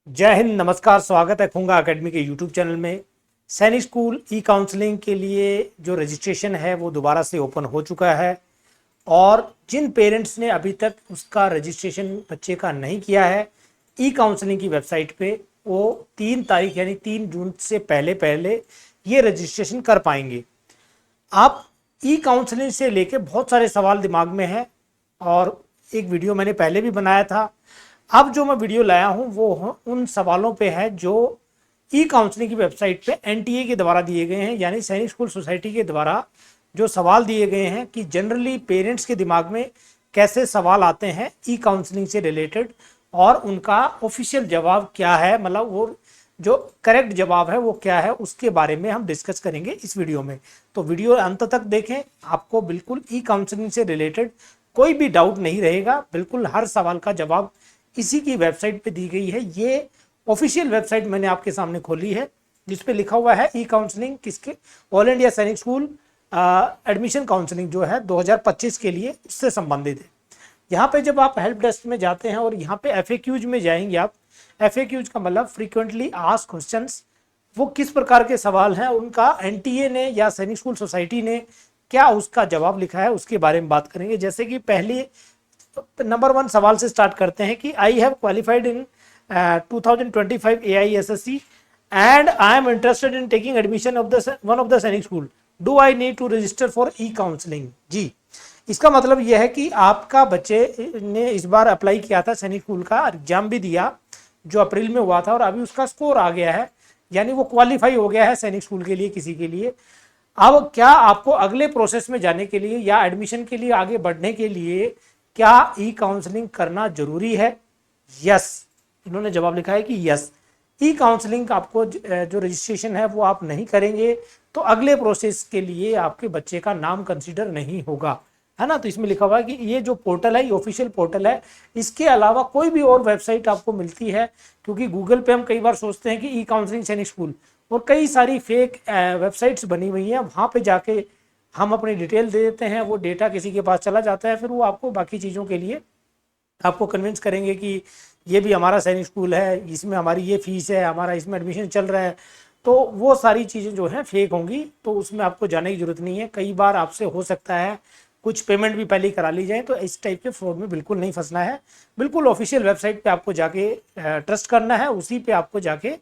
जय हिंद, नमस्कार। स्वागत है खुंगा एकेडमी के यूट्यूब चैनल में। सैनिक स्कूल ई काउंसलिंग के लिए जो रजिस्ट्रेशन है वो दोबारा से ओपन हो चुका है और जिन पेरेंट्स ने अभी तक उसका रजिस्ट्रेशन बच्चे का नहीं किया है ई काउंसलिंग की वेबसाइट पे, वो 3 तारीख यानी 3 जून से पहले पहले ये रजिस्ट्रेशन कर पाएंगे। आप ई काउंसलिंग से लेके बहुत सारे सवाल दिमाग में हैं और एक वीडियो मैंने पहले भी बनाया था। अब जो मैं वीडियो लाया हूं वो उन सवालों पे है जो ई काउंसलिंग की वेबसाइट पे एनटीए के द्वारा दिए गए हैं, यानी सैनिक स्कूल सोसाइटी के द्वारा जो सवाल दिए गए हैं कि जनरली पेरेंट्स के दिमाग में कैसे सवाल आते हैं ई काउंसलिंग से रिलेटेड और उनका ऑफिशियल जवाब क्या है, मतलब वो जो करेक्ट जवाब है वो क्या है, उसके बारे में हम डिस्कस करेंगे इस वीडियो में। तो वीडियो अंत तक देखें, आपको बिल्कुल ई काउंसलिंग से रिलेटेड कोई भी डाउट नहीं रहेगा। बिल्कुल हर सवाल का जवाब इसी की वेबसाइट पे दी गई है। ये ऑफिशियल वेबसाइट मैंने आपके सामने खोली है जिसपे लिखा हुआ है ई काउंसलिंग किसके, ऑल इंडिया सैनिक स्कूल एडमिशन काउंसलिंग जो है 2025 के लिए, उससे संबंधित है। यहाँ पे जब आप हेल्प डेस्क में जाते हैं और यहाँ पे एफएक्यूज में जाएंगे आप, एफएक्यूज का मतलब फ्रीक्वेंटली आस्क्ड क्वेश्चंस, वो किस प्रकार के सवाल हैं, उनका एनटीए ने या सैनिक स्कूल सोसाइटी ने क्या उसका जवाब लिखा है, उसके बारे में बात करेंगे। जैसे कि पहले नंबर 1 सवाल से स्टार्ट करते हैं कि I have qualified in 2025 AISSE and I am interested in taking admission of one of the Sainik school, do I need to register for e counselling. जी, इसका मतलब यह है कि आपका बच्चे ने इस बार अप्लाई किया था सैनिक स्कूल का, एग्जाम भी दिया जो अप्रैल में हुआ था और अभी उसका स्कोर आ गया है, यानी वो क्वालिफाई हो गया है सैनिक स्कूल के लिए किसी के लिए। अब क्या आपको अगले प्रोसेस में जाने के लिए या एडमिशन के लिए आगे बढ़ने के लिए क्या ई काउंसलिंग करना जरूरी है? यस, इन्होंने जवाब लिखा है कि यस, ई काउंसलिंग आपको जो रजिस्ट्रेशन है वो आप नहीं करेंगे तो अगले प्रोसेस के लिए आपके बच्चे का नाम कंसीडर नहीं होगा, है ना। तो इसमें लिखा हुआ है कि ये जो पोर्टल है ये ऑफिशियल पोर्टल है, इसके अलावा कोई भी और वेबसाइट आपको मिलती है, क्योंकि गूगल पे हम कई बार सोचते हैं कि ई काउंसलिंग सैनिक स्कूल और कई सारी फेक वेबसाइट्स बनी हुई हैं, वहाँ पे जाके हम अपनी डिटेल दे देते हैं, वो डेटा किसी के पास चला जाता है, फिर वो आपको बाकी चीज़ों के लिए आपको कन्विंस करेंगे कि ये भी हमारा सैनिक स्कूल है, इसमें हमारी ये फीस है, हमारा इसमें एडमिशन चल रहा है, तो वो सारी चीज़ें जो हैं फेक होंगी, तो उसमें आपको जाने की ज़रूरत नहीं है। कई बार आपसे हो सकता है कुछ पेमेंट भी पहले करा ली जाए, तो इस टाइप के फ्रॉड में बिल्कुल नहीं फंसना है। बिल्कुल ऑफिशियल वेबसाइट पे आपको जाके ट्रस्ट करना है, उसी पे आपको जाके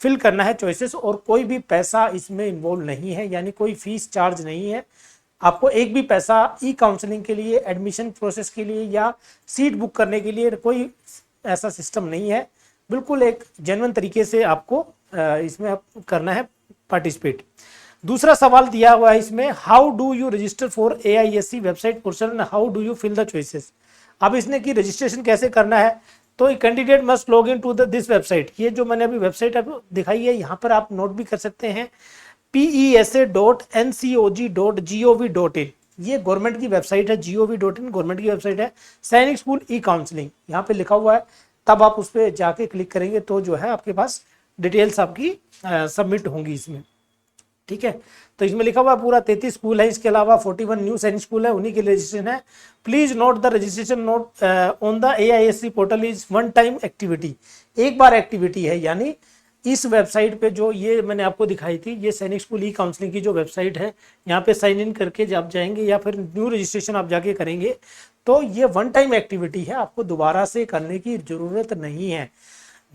फिल करना है चॉइसेस, और कोई भी पैसा इसमें इन्वॉल्व नहीं है, यानी कोई फीस चार्ज नहीं है। आपको एक भी पैसा ई काउंसलिंग के लिए, एडमिशन प्रोसेस के लिए या सीट बुक करने के लिए कोई ऐसा सिस्टम नहीं है। बिल्कुल एक जेन्युइन तरीके से आपको इसमें करना है पार्टिसिपेट। दूसरा सवाल दिया हुआ है इसमें, how do you register for AISC website portal and how do you fill the choices. अब इसने कि रजिस्ट्रेशन कैसे करना है, तो candidate must log in to this website. ये जो मैंने अभी वेबसाइट अभी दिखाई है, यहाँ पर आप नोट भी कर सकते हैं, pesa.ncog.gov.in। ये गवर्नमेंट की वेबसाइट है, gov.in गवर्नमेंट की वेबसाइट है, सैनिक स्कूल ई काउंसलिंग यहाँ पे लिखा हुआ है। तब आप उस पर जाके क्लिक करेंगे तो जो है आपके पास डिटेल्स आपकी सबमिट होंगी इसमें, ठीक है। तो इसमें लिखा हुआ पूरा 33 स्कूल है, इसके अलावा 41 न्यू सैनिक स्कूल है, उन्हीं के रजिस्ट्रेशन है। Please note the registration note on the AISC portal is one time activity, एक बार एक्टिविटी है, यानी इस वेबसाइट पे जो ये मैंने आपको दिखाई थी, ये सैनिक स्कूल ई काउंसलिंग की जो वेबसाइट है, यहाँ पे साइन इन करके जब जाएंगे या फिर न्यू रजिस्ट्रेशन आप जाके करेंगे तो ये वन टाइम एक्टिविटी है, आपको दोबारा से करने की जरूरत नहीं है।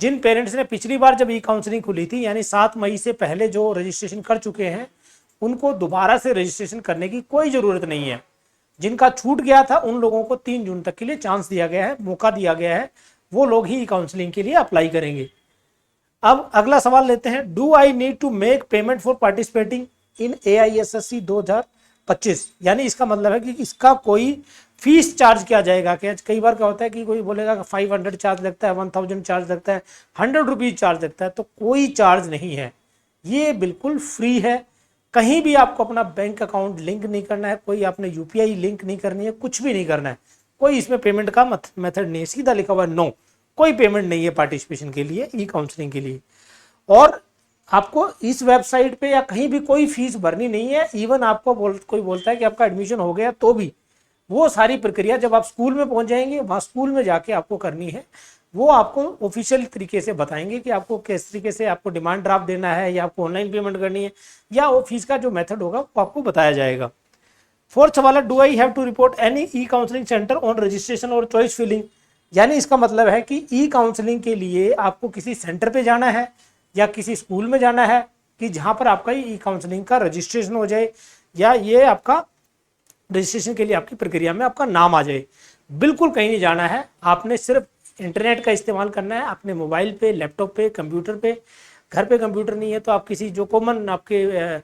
जिन पेरेंट्स ने पिछली बार जब ई काउंसलिंग खुली थी, यानी 7 मई से पहले जो रजिस्ट्रेशन कर चुके हैं, उनको दोबारा से रजिस्ट्रेशन करने की कोई जरूरत नहीं है। जिनका छूट गया था उन लोगों को 3 जून तक के लिए चांस दिया गया है, मौका दिया गया है, वो लोग ही ई काउंसलिंग के लिए अप्लाई करेंगे। अब अगला सवाल लेते हैं, do I need to make payment for participating in AISSE 2025, यानी इसका मतलब है कि इसका कोई फीस चार्ज किया जाएगा क्या। कई बार क्या होता है कि कोई बोलेगा 500 चार्ज लगता है, 1000 चार्ज लगता है, 100 रुपीज चार्ज लगता है, तो कोई चार्ज नहीं है, ये बिल्कुल फ्री है। कहीं भी आपको अपना बैंक अकाउंट लिंक नहीं करना है, कोई आपने UPI लिंक नहीं करनी है, कुछ भी नहीं करना है, कोई इसमें पेमेंट का मेथड नहीं है, सीधा लिखा हुआ है नो, कोई पेमेंट नहीं है पार्टिसिपेशन के लिए, ई काउंसलिंग के लिए। और आपको इस वेबसाइट पे या कहीं भी कोई फीस भरनी नहीं है। इवन आपको कोई बोलता है कि आपका एडमिशन हो गया, तो भी वो सारी प्रक्रिया जब आप स्कूल में पहुंच जाएंगे, वहां स्कूल में जाके आपको करनी है। वो आपको ऑफिशियल तरीके से बताएंगे कि आपको किस तरीके से आपको डिमांड ड्राफ्ट देना है या आपको ऑनलाइन पेमेंट करनी है या वो फीस का जो मेथड होगा वो आपको बताया जाएगा। फोर्थ सवाल है, do I have to report any e counselling centre on registration और चॉइस फिलिंग। यानी इसका मतलब है कि ई काउंसलिंग के लिए आपको किसी सेंटर पे जाना है या किसी स्कूल में जाना है कि जहां पर आपका ई काउंसलिंग का रजिस्ट्रेशन हो जाए या ये आपका रजिस्ट्रेशन के लिए आपकी प्रक्रिया में आपका नाम आ जाए। बिल्कुल कहीं नहीं जाना है, आपने सिर्फ इंटरनेट का इस्तेमाल करना है अपने मोबाइल पे, लैपटॉप पे, कंप्यूटर पे। घर पे कंप्यूटर नहीं है तो आप किसी जो कॉमन आपके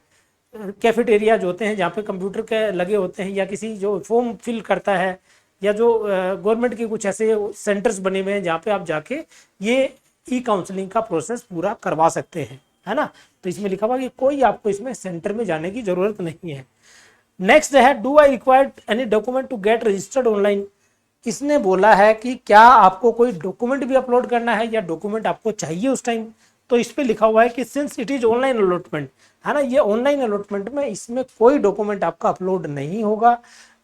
कैफेटेरिया जो होते हैं जहाँ पे कंप्यूटर के लगे होते हैं या किसी जो फॉर्म फिल करता है या जो गवर्नमेंट के कुछ ऐसे सेंटर्स बने हुए हैं जहाँ पे आप जाके ये ई काउंसलिंग का प्रोसेस पूरा करवा सकते हैं, है ना। तो इसमें लिखा हुआ कि कोई आपको इसमें सेंटर में जाने की जरूरत नहीं है। नेक्स्ट है, do I required any document to get registered online. इसने बोला है कि क्या आपको कोई डॉक्यूमेंट भी अपलोड करना है या डॉक्यूमेंट आपको चाहिए उस टाइम। तो इस पे लिखा हुआ है कि since it is online allotment, है ना, ये ऑनलाइन अलॉटमेंट में इसमें कोई डॉक्यूमेंट आपका अपलोड नहीं होगा,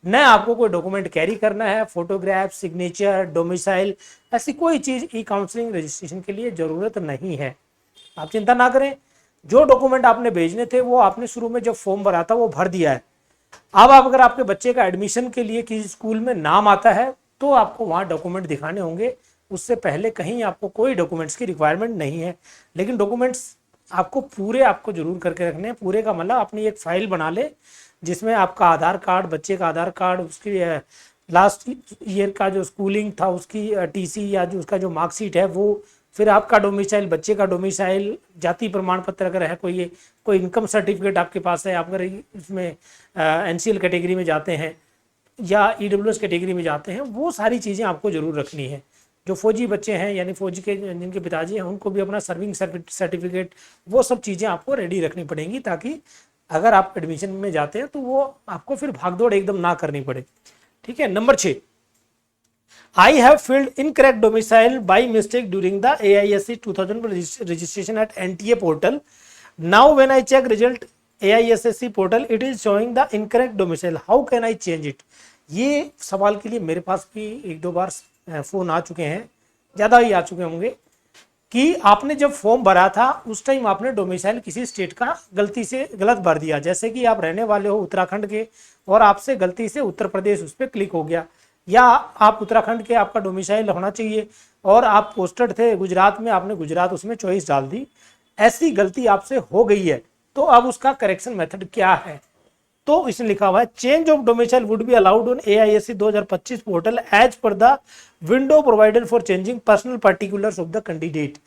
न आपको कोई डॉक्यूमेंट कैरी करना है, फोटोग्राफ, सिग्नेचर, डोमिसाइल, ऐसी कोई चीज ई काउंसलिंग रजिस्ट्रेशन के लिए जरूरत नहीं है। आप चिंता ना करें, जो डॉक्यूमेंट आपने भेजने थे वो आपने शुरू में जब फॉर्म भरा था वो भर दिया है। अब आप अगर आपके बच्चे का एडमिशन के लिए किसी स्कूल में नाम आता है तो आपको वहाँ डॉक्यूमेंट दिखाने होंगे, उससे पहले कहीं आपको कोई डॉक्यूमेंट्स की रिक्वायरमेंट नहीं है। लेकिन डॉक्यूमेंट्स आपको पूरे आपको जरूर करके रखने हैं। पूरे का मतलब अपनी एक फाइल बना ले जिसमें आपका आधार कार्ड, बच्चे का आधार कार्ड, उसकी लास्ट ईयर का जो स्कूलिंग था उसकी टीसी या जो उसका जो मार्कशीट है वो, फिर आपका डोमिसाइल, बच्चे का डोमिसाइल, जाति प्रमाण पत्र अगर है कोई, कोई इनकम सर्टिफिकेट आपके पास है, आप अगर इसमें एनसीएल कैटेगरी में जाते हैं या ईडब्ल्यूएस कैटेगरी में जाते हैं, वो सारी चीज़ें आपको जरूर रखनी है। जो फौजी बच्चे हैं यानी फौजी के जिनके पिताजी हैं उनको भी अपना सर्विंग सर्टिफिकेट, वो सब चीज़ें आपको रेडी रखनी पड़ेंगी ताकि अगर आप एडमिशन में जाते हैं तो वो आपको फिर भागदौड़ एकदम ना करनी पड़े। ठीक है। Number 6, I have filled incorrect domicile by mistake during the AISC 2000 registration at NTA portal. Now when I check result AISSC portal, it is showing the incorrect domicile. How can I change it? ये सवाल के लिए मेरे पास भी एक दो बार phone आ चुके हैं, ज़्यादा ही आ चुके होंगे, कि आपने जब फॉर्म भरा था उस टाइम आपने डोमिसाइल किसी स्टेट का गलती से गलत भर दिया। जैसे कि आप रहने वाले हो उत्तराखंड के और आपसे गलती से उत्तर प्रदेश उस पर क्लिक हो गया, या आप उत्तराखंड के आपका डोमिसाइल होना चाहिए और आप पोस्टेड थे गुजरात में, आपने गुजरात उसमें चॉइस डाल दी। ऐसी गलती आपसे हो गई है तो अब उसका करेक्शन मेथड क्या है। तो इसमें लिखा हुआ है, change of domicile would be allowed on AISC 2025 portal as per the window provided for changing personal particulars of the candidate.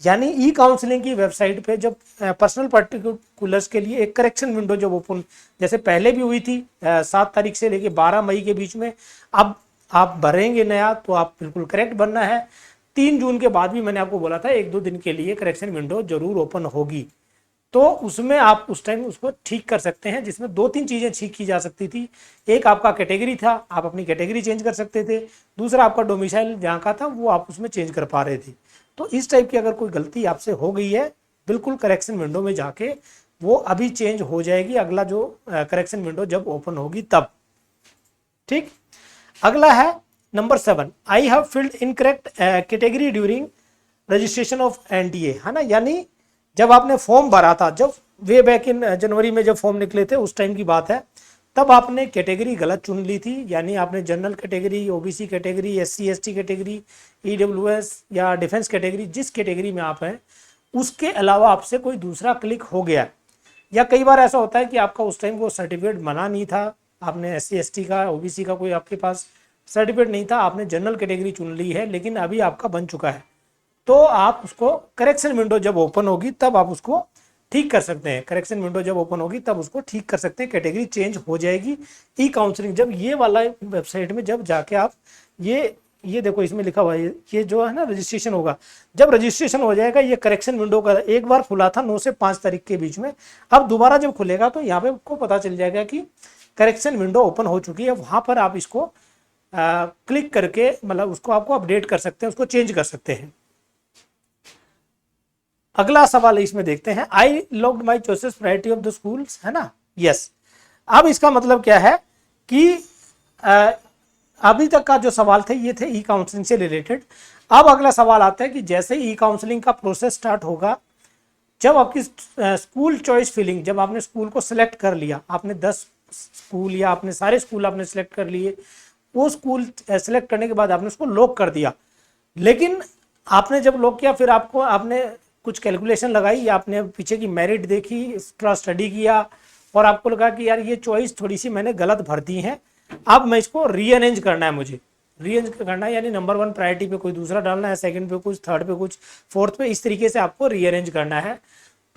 यानी ई काउंसलिंग की वेबसाइट पे जब पर्सनल पर्टिकुलर्स के लिए एक करेक्शन विंडो जब ओपन, जैसे पहले भी हुई थी 7 तारीख से लेके 12 मई के बीच में, अब आप भरेंगे नया तो आप बिल्कुल करेक्ट भरना है। 3 जून के बाद भी मैंने आपको बोला था 1-2 दिन के लिए करेक्शन विंडो जरूर ओपन होगी, तो उसमें आप उस टाइम उसको ठीक कर सकते हैं, जिसमें 2-3 चीज़ें ठीक की जा सकती थी। एक आपका कैटेगरी था, आप अपनी कैटेगरी चेंज कर सकते थे। दूसरा आपका डोमिसाइल जहाँ का था वो आप उसमें चेंज कर पा रहे थे। तो इस टाइप की अगर कोई गलती आपसे हो गई है, बिल्कुल करेक्शन विंडो में जाके वो अभी चेंज हो जाएगी, अगला जो करेक्शन विंडो जब ओपन होगी तब। ठीक। अगला है number 7, I have filled incorrect category during registration of NTA, है ना। यानी जब आपने फॉर्म भरा था, जब वे बैक इन जनवरी में जब फॉर्म निकले थे उस टाइम की बात है, तब आपने कैटेगरी गलत चुन ली थी। यानी आपने general category, OBC category, SC ST category, EWS या डिफेंस कैटेगरी, जिस कैटेगरी में आप हैं उसके अलावा आपसे कोई दूसरा क्लिक हो गया। या कई बार ऐसा होता है कि आपका उस टाइम वो सर्टिफिकेट बना नहीं था, आपने SC ST का, OBC का कोई आपके पास सर्टिफिकेट नहीं था, आपने जनरल कैटेगरी चुन ली है, लेकिन अभी आपका बन चुका है, तो आप उसको करेक्शन विंडो जब ओपन होगी तब आप उसको ठीक कर सकते हैं। करेक्शन विंडो जब ओपन होगी तब उसको ठीक कर सकते हैं, कैटेगरी चेंज हो जाएगी। ई काउंसलिंग जब ये वाला वेबसाइट में जब जाके आप ये देखो इसमें लिखा हुआ है, ये जो है ना रजिस्ट्रेशन होगा, जब रजिस्ट्रेशन हो जाएगा ये करेक्शन विंडो का एक बार खुला था 9 से 5 तारीख के बीच में, अब दोबारा जब खुलेगा तो यहाँ पे आपको पता चल जाएगा कि करेक्शन विंडो ओपन हो चुकी है। वहाँ पर आप इसको क्लिक करके मतलब उसको आपको अपडेट कर सकते हैं, उसको चेंज कर सकते हैं। अगला सवाल इसमें देखते हैं, I logged my choices priority of the schools, है ना। यस। अब इसका मतलब क्या है कि अभी तक का जो सवाल थे ये थे ई काउंसलिंग से रिलेटेड। अब अगला सवाल आता है कि जैसे ई काउंसलिंग का प्रोसेस स्टार्ट होगा, जब आपकी स्कूल चॉइस फिलिंग, जब आपने स्कूल को सिलेक्ट कर लिया, आपने 10 स्कूल या आपने सारे स्कूल आपने सिलेक्ट कर लिए, वो स्कूल सेलेक्ट करने के बाद आपने उसको लॉक कर दिया। लेकिन आपने जब लॉक किया, फिर आपको आपने कुछ कैलकुलेशन लगाई या आपने पीछे की मेरिट देखी, इसका स्टडी किया और आपको लगा कि यार ये चॉइस थोड़ी सी मैंने गलत भर दी है, अब मैं इसको रीअरेंज करना है, मुझे रीअरेंज करना है, यानी नंबर 1 प्रायोरिटी पे कोई दूसरा डालना है, सेकंड पे कुछ, थर्ड पे कुछ, फोर्थ पे, इस तरीके से आपको रीअरेंज करना है।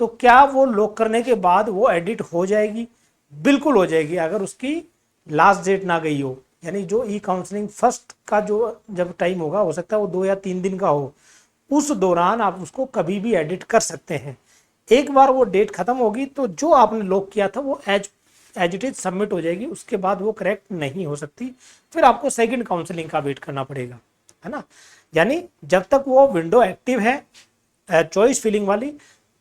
तो क्या वो लॉक करने के बाद वो एडिट हो जाएगी? बिल्कुल हो जाएगी, अगर उसकी लास्ट डेट ना गई हो। यानी जो ई काउंसलिंग फर्स्ट का जो जब टाइम होगा, हो सकता है वो 2 या 3 दिन का हो, उस दौरान आप उसको कभी भी एडिट कर सकते हैं। एक बार वो डेट खत्म होगी तो जो आपने लॉक किया था वो एज इट इज सबमिट हो जाएगी, उसके बाद वो करेक्ट नहीं हो सकती, फिर आपको सेकंड काउंसलिंग का वेट करना पड़ेगा, है ना। यानी जब तक वो विंडो एक्टिव है चॉइस फिलिंग वाली,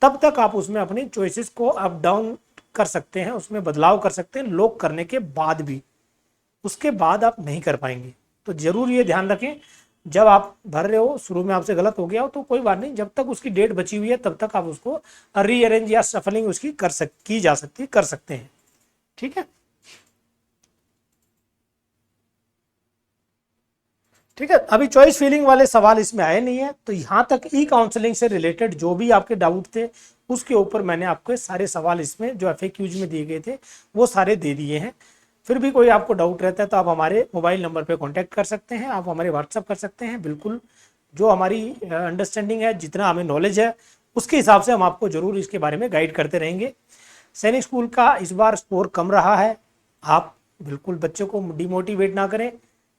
तब तक आप उसमें अपनी चॉइसेस को अप डाउन कर सकते हैं, उसमें बदलाव कर सकते हैं लॉक करने के बाद भी, उसके बाद आप नहीं कर पाएंगे। तो जरूर ये ध्यान रखें, जब आप भर रहे हो, शुरू में आपसे गलत हो गया हो तो कोई बात नहीं, जब तक उसकी डेट बची हुई है तब तक आप उसको रीअरेंज या सफलिंग उसकी की जा सकती, कर सकते हैं। ठीक है, ठीक है। अभी चॉइस फिलिंग वाले सवाल इसमें आए नहीं है, तो यहां तक ई काउंसलिंग से रिलेटेड जो भी आपके डाउट थे उसके ऊपर मैंने आपको सारे सवाल इसमें जो FAQs में दिए गए थे वो सारे दे दिए हैं। फिर भी कोई आपको डाउट रहता है तो आप हमारे मोबाइल नंबर पे कांटेक्ट कर सकते हैं, आप हमारे व्हाट्सअप कर सकते हैं। बिल्कुल जो हमारी अंडरस्टैंडिंग है, जितना हमें नॉलेज है, उसके हिसाब से हम आपको जरूर इसके बारे में गाइड करते रहेंगे। सैनिक स्कूल का इस बार स्कोर कम रहा है, आप बिल्कुल बच्चों को डिमोटिवेट ना करें,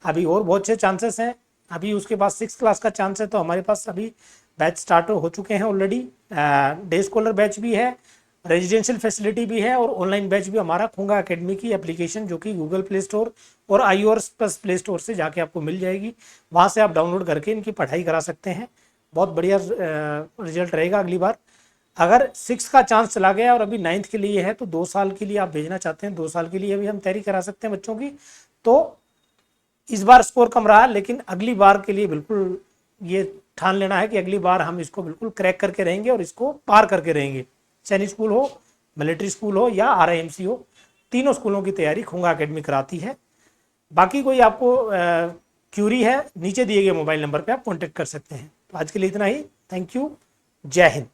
अभी और बहुत से चांसेस हैं। अभी उसके पास 6 क्लास का चांस है, तो हमारे पास अभी बैच स्टार्ट हो चुके हैं ऑलरेडी, डे स्कॉलर बैच भी है, रेजिडेंशियल फैसिलिटी भी है और ऑनलाइन बैच भी हमारा खूंगा एकेडमी की एप्लीकेशन, जो कि गूगल प्ले स्टोर और iOS प्लस प्ले स्टोर से जाके आपको मिल जाएगी, वहाँ से आप डाउनलोड करके इनकी पढ़ाई करा सकते हैं। बहुत बढ़िया रिजल्ट रहेगा अगली बार। अगर 6 का चांस चला गया और अभी 9th के लिए है, तो 2 साल के लिए आप भेजना चाहते हैं, 2 साल के लिए भी हम तैयारी करा सकते हैं बच्चों की। तो इस बार स्कोर कम रहा, लेकिन अगली बार के लिए बिल्कुल ये ठान लेना है कि अगली बार हम इसको बिल्कुल क्रैक करके रहेंगे और इसको पार करके रहेंगे। सैनिक स्कूल हो, मिलिट्री स्कूल हो या RIMC हो, तीनों स्कूलों की तैयारी खूंगा एकेडमी कराती है। बाकी कोई आपको क्यूरी है, नीचे दिए गए मोबाइल नंबर पे आप कांटेक्ट कर सकते हैं। तो आज के लिए इतना ही, थैंक यू, जय हिंद।